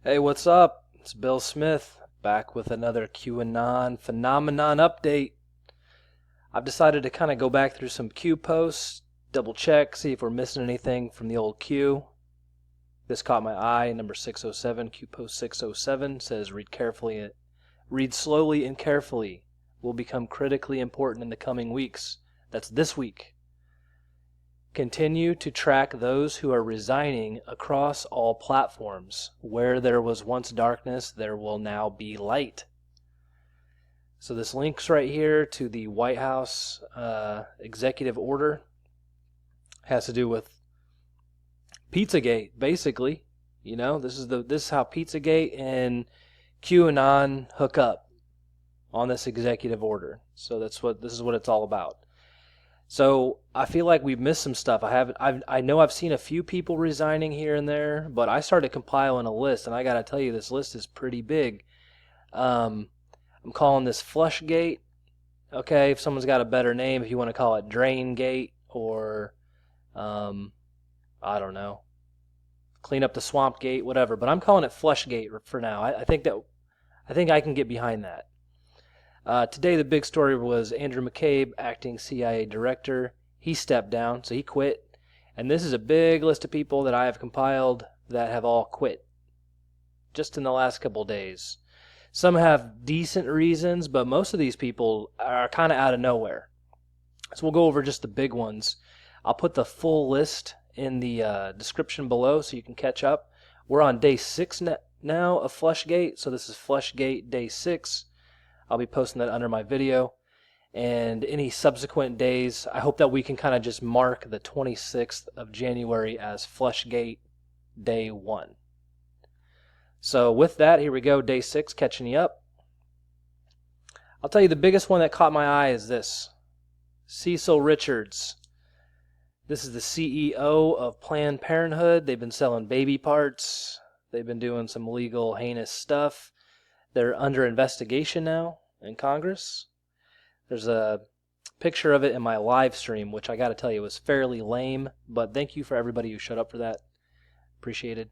Hey, what's up? It's Bill Smith, back with another QAnon phenomenon update. I've decided to kind of go back through some Q posts, double check, see if we're missing anything from the old Q. This caught my eye, number 607, Q post 607 says read slowly and carefully will become critically important in the coming weeks. That's this week. Continue to track those who are resigning across all platforms. Where there was once darkness, there will now be light. So this links right here to the White House executive order. Has to do with Pizzagate, basically. You know, this is how Pizzagate and QAnon hook up on this executive order. So this is what it's all about. So I feel like we've missed some stuff. I know I've seen a few people resigning here and there, but I started compiling a list, and I got to tell you, this list is pretty big. I'm calling this FLUSHGATE. Okay, if someone's got a better name, if you want to call it DrainGate or I don't know, clean up the swamp gate, whatever. But I'm calling it FLUSHGATE for now. I think I can get behind that. Today the big story was Andrew McCabe, acting CIA director. He stepped down, so he quit. And this is a big list of people that I have compiled that have all quit just in the last couple days. Some have decent reasons, but most of these people are kind of out of nowhere. So we'll go over just the big ones. I'll put the full list in the description below so you can catch up. We're on day 6 now of FLUSHGATE, so this is FLUSHGATE day 6. I'll be posting that under my video. And any subsequent days, I hope that we can kind of just mark the 26th of January as FLUSHGATE day 1. So with that, here we go, day 6, catching you up. I'll tell you the biggest one that caught my eye is this. Cecil Richards. This is the CEO of Planned Parenthood. They've been selling baby parts. They've been doing some illegal, heinous stuff. They're under investigation now in Congress. There's a picture of it in my live stream, which I got to tell you was fairly lame, but thank you for everybody who showed up for that. Appreciated.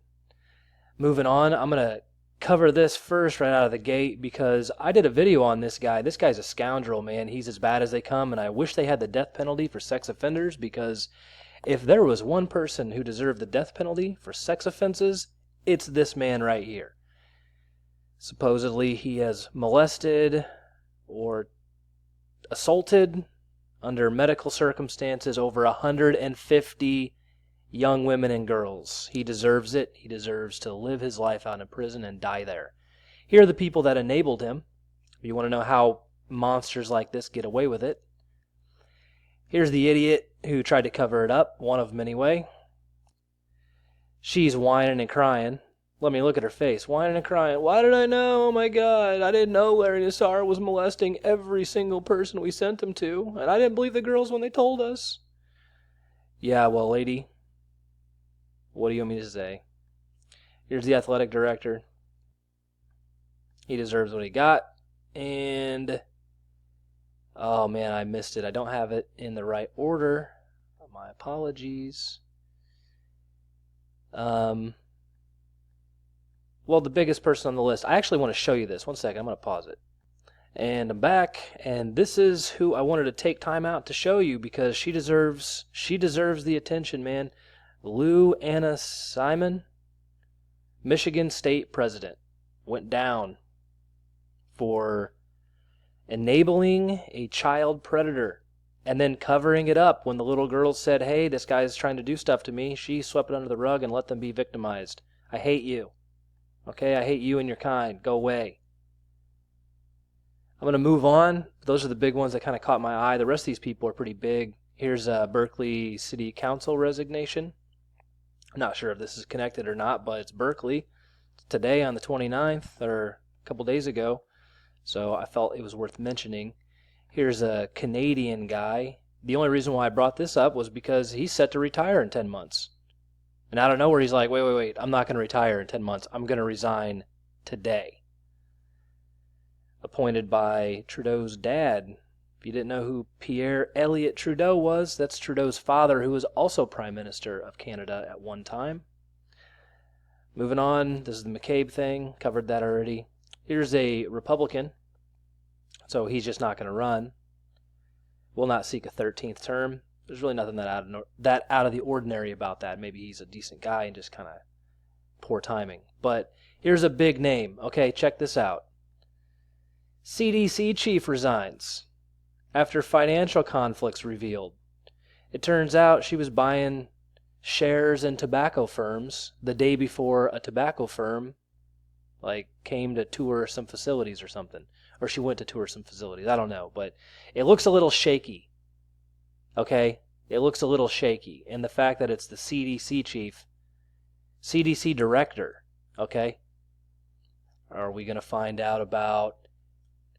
Moving on, I'm going to cover this first right out of the gate because I did a video on this guy. This guy's a scoundrel, man. He's as bad as they come, and I wish they had the death penalty for sex offenders because if there was one person who deserved the death penalty for sex offenses, it's this man right here. Supposedly he has molested or assaulted under medical circumstances over 150 young women and girls. He deserves it. He deserves to live his life out in prison and die there. Here are the people that enabled him. If you want to know how monsters like this get away with it. Here's the idiot who tried to cover it up, one of them anyway. She's whining and crying. Let me look at her face, whining and crying. Why did I know? Oh my God, I didn't know Larry Nassar was molesting every single person we sent him to, and I didn't believe the girls when they told us. Yeah, well, lady, what do you want me to say? Here's the athletic director. He deserves what he got, and oh man, I missed it. I don't have it in the right order. My apologies. Well, the biggest person on the list. I actually want to show you this. One second. I'm going to pause it. And I'm back. And this is who I wanted to take time out to show you because she deserves the attention, man. Lou Anna Simon, Michigan State President, went down for enabling a child predator and then covering it up when the little girl said, hey, this guy's trying to do stuff to me. She swept it under the rug and let them be victimized. I hate you. Okay, I hate you and your kind. Go away. I'm going to move on. Those are the big ones that kind of caught my eye. The rest of these people are pretty big. Here's a Berkeley City Council resignation. I'm not sure if this is connected or not, but it's Berkeley. It's today on the 29th, or a couple days ago. So I felt it was worth mentioning. Here's a Canadian guy. The only reason why I brought this up was because he's set to retire in 10 months. And out of nowhere, he's like, wait, I'm not going to retire in 10 months. I'm going to resign today. Appointed by Trudeau's dad. If you didn't know who Pierre Elliott Trudeau was, that's Trudeau's father, who was also Prime Minister of Canada at one time. Moving on, this is the McCabe thing. Covered that already. Here's a Republican. So he's just not going to run. Will not seek a 13th term. There's really nothing that out of the ordinary about that. Maybe he's a decent guy and just kind of poor timing. But here's a big name. Okay, check this out. CDC chief resigns after financial conflicts revealed. It turns out she was buying shares in tobacco firms the day before a tobacco firm came to tour some facilities or something. Or she went to tour some facilities. I don't know. But it looks a little shaky. Okay? It looks a little shaky. And the fact that it's the CDC chief, CDC director, okay? Are we going to find out about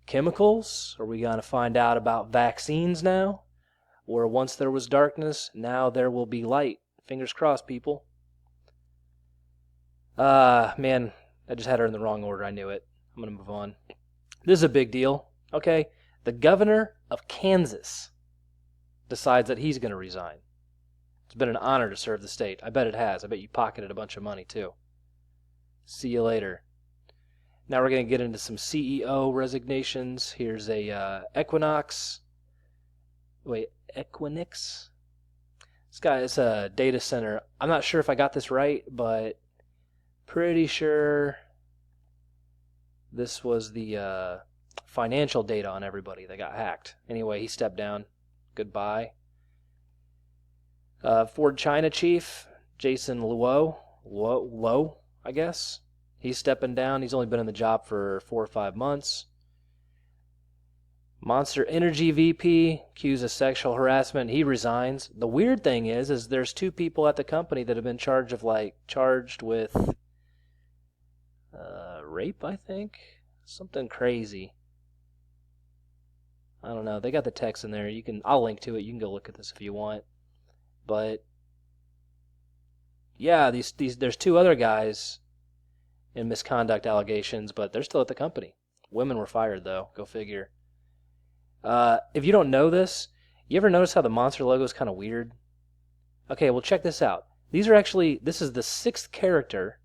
chemicals? Are we going to find out about vaccines now? Where once there was darkness, now there will be light. Fingers crossed, people. Man, I just had her in the wrong order. I knew it. I'm going to move on. This is a big deal, okay? The governor of Kansas decides that he's going to resign. It's been an honor to serve the state. I bet it has. I bet you pocketed a bunch of money, too. See you later. Now we're going to get into some CEO resignations. Here's a Equinix. This guy is a data center. I'm not sure if I got this right, but pretty sure this was the financial data on everybody that got hacked. Anyway, he stepped down. Goodbye. Ford China chief, Jason Lowe, I guess. He's stepping down. He's only been in the job for 4 or 5 months. Monster Energy VP accused of sexual harassment. He resigns. The weird thing is there's 2 people at the company that have been charged with rape, I think. Something crazy. I don't know. They got the text in there. I'll link to it. You can go look at this if you want. But yeah, there's 2 other guys in misconduct allegations, but they're still at the company. Women were fired though. Go figure. If you don't know this, you ever notice how the monster logo is kind of weird? Okay, well check this out. This is the 6th character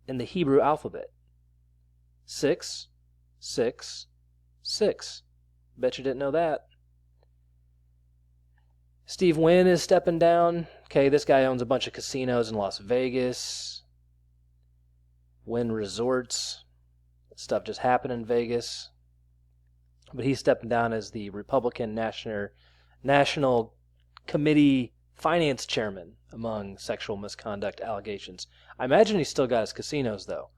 in the Hebrew alphabet. 6, 6, 6. Bet you didn't know that. Steve Wynn is stepping down. Okay, this guy owns a bunch of casinos in Las Vegas. Wynn Resorts. Stuff just happened in Vegas. But he's stepping down as the Republican National Committee Finance Chairman among sexual misconduct allegations. I imagine he's still got his casinos, though.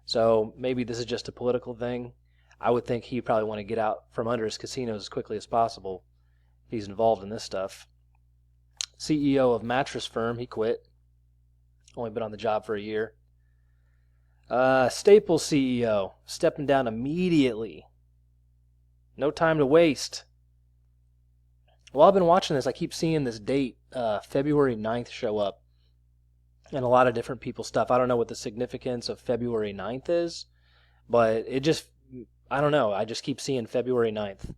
So maybe this is just a political thing. I would think he'd probably want to get out from under his casinos as quickly as possible if he's involved in this stuff. CEO of mattress firm, he quit. Only been on the job for a year. Staples CEO, stepping down immediately. No time to waste. While I've been watching this, I keep seeing this date, February 9th, show up. And a lot of different people's stuff. I don't know what the significance of February 9th is, but I don't know. I just keep seeing February 9th.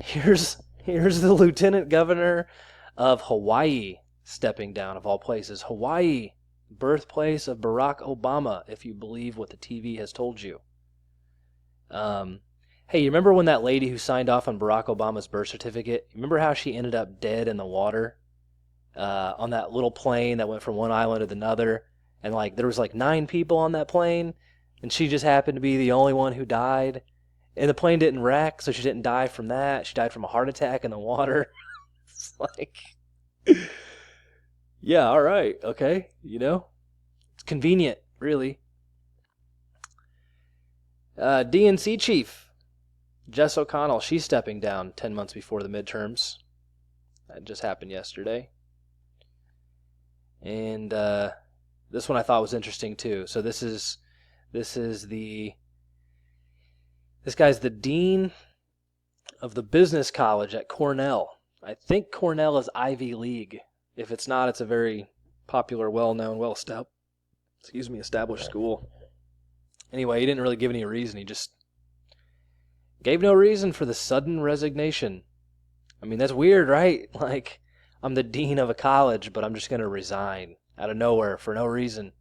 Here's the Lieutenant Governor of Hawaii stepping down, of all places. Hawaii, birthplace of Barack Obama, if you believe what the TV has told you. Hey, you remember when that lady who signed off on Barack Obama's birth certificate, remember how she ended up dead in the water on that little plane that went from one island to another? And there was 9 people on that plane, and she just happened to be the only one who died. And the plane didn't wreck, so she didn't die from that. She died from a heart attack in the water. It's yeah, all right, okay, It's convenient, really. DNC chief, Jess O'Connell, she's stepping down 10 months before the midterms. That just happened yesterday. And this one I thought was interesting, too. So this guy's the dean of the business college at Cornell. I think Cornell is Ivy League. If it's not, it's a very popular, well-known, established school. Anyway, he didn't really give any reason. He just gave no reason for the sudden resignation. I mean, that's weird, right? I'm the dean of a college, but I'm just going to resign. out of nowhere for no reason.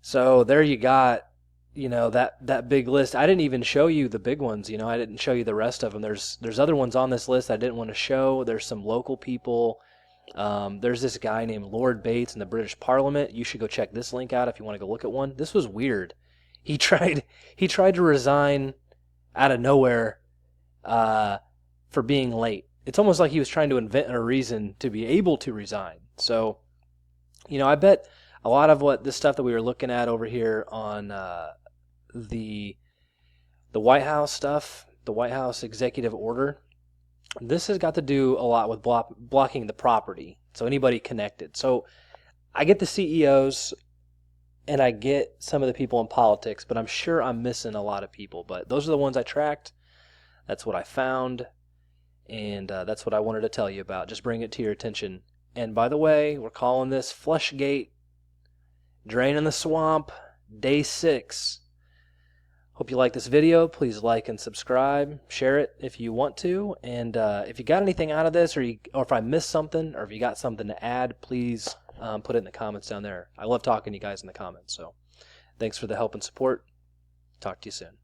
So there you got, that big list. I didn't even show you the big ones. I didn't show you the rest of them. There's other ones on this list I didn't want to show. There's some local people. There's this guy named Lord Bates in the British Parliament. You should go check this link out if you want to go look at one. This was weird. He tried to resign out of nowhere for being late. It's almost like he was trying to invent a reason to be able to resign. So, I bet a lot of what this stuff that we were looking at over here on the White House stuff, the White House executive order, this has got to do a lot with blocking the property. So anybody connected. So I get the CEOs and I get some of the people in politics, but I'm sure I'm missing a lot of people. But those are the ones I tracked. That's what I found. And that's what I wanted to tell you about. Just bring it to your attention. And by the way, we're calling this FLUSHGATE, Drain in the Swamp, Day 6. Hope you like this video. Please like and subscribe. Share it if you want to. And if you got anything out of this, or if I missed something, or if you got something to add, please put it in the comments down there. I love talking to you guys in the comments. So thanks for the help and support. Talk to you soon.